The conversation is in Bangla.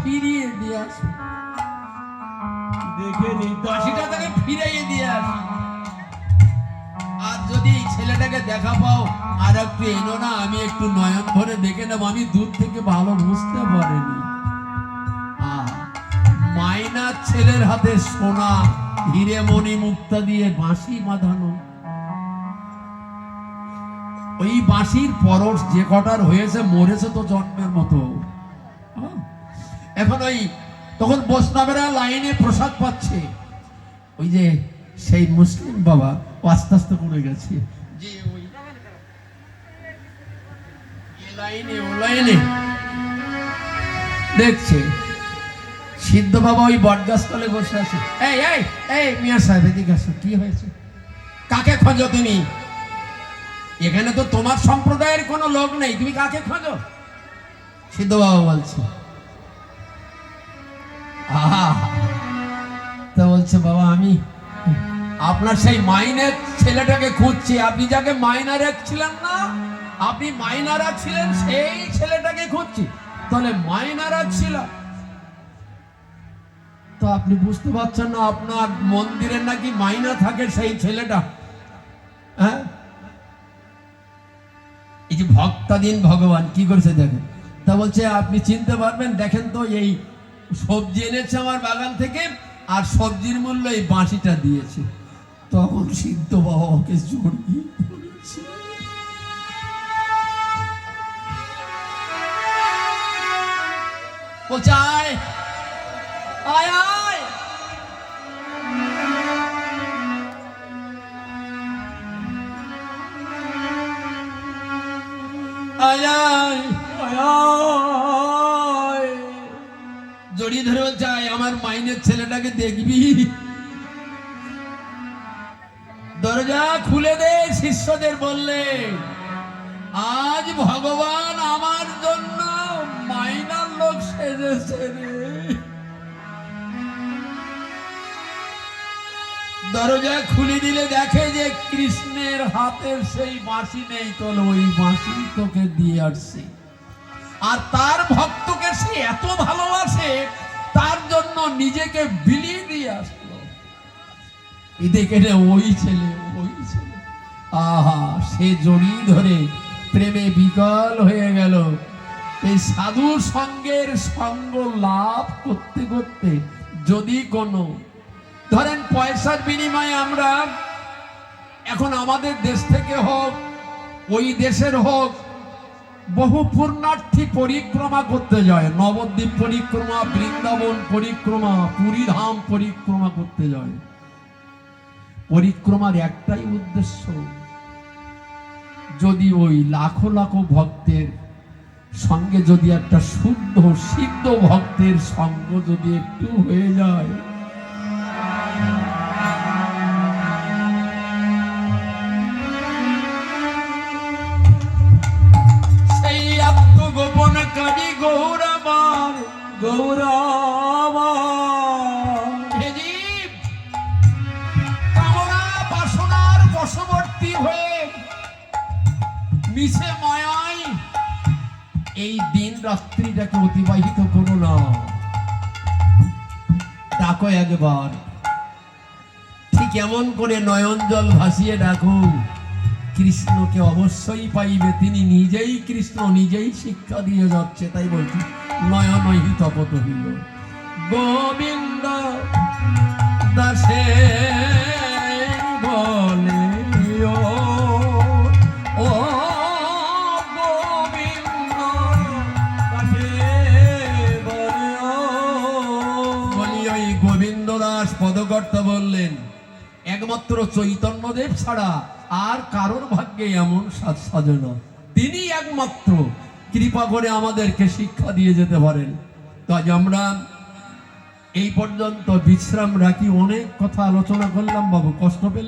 ফিরিয়ে দিয়ে আসো, দেখে নি বাঁশিটা তাকে ফিরিয়ে দিয়ে আসো। আর যদি এই ছেলেটাকে দেখা পাও আর একটু এনো না, আমি একটু নয়ন ভরে দেখে নেবো। আমি দূর থেকে ভালো বুঝতে পারিনি। মাইনার ছেলের হাতে সোনা হিরে মণি মুক্তা দিয়ে বাঁশি বাঁধানো, ওই বাঁশির পরশ যে কটার হয়েছে মরেছে তো জন্মের মতো। এখন ওই তখন বৈষ্ণবেরা লাইনে প্রসাদ পাচ্ছে, ওই যে সেই মুসলিম বাবা আস্তে আস্তে পড়ে গেছে যে ওই লাইনে ও লাইনে দেখছে সিদ্ধ বাবা ওই বটগাছ তলে বসে আছে। এই এই এই মিয়া সাহেব এদিকে আসো, কি হয়েছে? কাকে খোঁজো তুমি? এখানে তো তোমার সম্প্রদায়ের কোনো লোক নেই, তুমি কাকে খোঁজো? সিদ্ধ বাবা বলছে। তো বলছে বাবা আমি আপনার সেই মাইনের ছেলেটাকে খুঁজছি। আপনি যাকে মাইনার ছিলেন না, আপনি মাইনারা ছিলেন, সেই ছেলেটাকে খুঁজছি। তাহলে মাইনারা ছিল তো আপনি বুঝতে পারছেন না আপনার মন্দিরে নাকি মাইনা থাকে সেই ছেলেটা? হ্যাঁ, এই যে ভক্তাধীন ভগবান কি করেছে দেখেন। তা বলছে আপনি চিনতে পারবেন, দেখেন তো এই সবজি এনেছে আমার বাগান থেকে, আর সবজির মূল্য এই বাঁশিটা দিয়েছে। তখন সিদ্ধ বাবা ওকে জড়িয়ে ধরেছে। বলছে আয় আয় আয়, জড়িয়ে ধরে বলছে আয়, আমার মাইনের ছেলেটাকে দেখবি? দরজা খুলে দে। শিষ্যদের বললে আজ ভগবান আমার জন্য মাইনার লোক সেজেছে রে। দরজা খুলে দিলে দেখে যে কৃষ্ণের হাতের সেই বাঁশি নেই, তোল ওই বাঁশি তোকে দিয়ে আসছি। আর তার ভক্তকে সে এত ভালোবাসে, তার জন্য নিজেকে বিলিয়ে দিয়ে আসলো। দেখে ওই ছেলে, ওই ছেলে, আহা, সে জড়িয়ে ধরে প্রেমে বিকল হয়ে গেল। এই সাধু সঙ্গের সঙ্গ লাভ করতে করতে যদি কোনো ধরেন পয়সার বিনিময়ে আমরা এখন আমাদের দেশ থেকে হোক ওই দেশের হোক বহু পুণ্যার্থী পরিক্রমা করতে যায়, নবদ্বীপ পরিক্রমা, বৃন্দাবন পরিক্রমা, পুরী ধাম পরিক্রমা করতে যায়। পরিক্রমার একটাই উদ্দেশ্য, যদি ওই লাখো লাখো ভক্তের সঙ্গে যদি একটা শুদ্ধ সিদ্ধ ভক্তের সঙ্গ যদি একটু হয়ে যায়, সেই আত্মগোপন কাজী গৌরবার কামনা বাসনার বশবর্তী হয়ে মিছে মায়ায় এই দিন রাত্রিটাকে অতিবাহিত করো না। ডাকো একবার, ঠিক এমন করে নয়ন জল ভাসিয়ে ডাকো, কৃষ্ণকে অবশ্যই পাইবে। তিনি নিজেই কৃষ্ণ, নিজেই শিক্ষা দিয়ে যাচ্ছে। তাই বলছি নয়নহি তপত হইল গোবিন্দ দাসে বলে ও গোবিন্দ দাসে বলে বলি। ওই গোবিন্দ দাস পদকর্তা বললেন একমাত্র চৈতন্যদেব ছাড়া আর কারোর ভাগ্যে এমন সাজ সাজে না। তিনি একমাত্র কৃপা করে আমাদেরকে শিক্ষা দিয়ে যেতে পারেন। তো আজ আমরা এই পর্যন্ত বিশ্রাম রাখি। অনেক কথা আলোচনা করলাম বাবু, কষ্ট পেলে?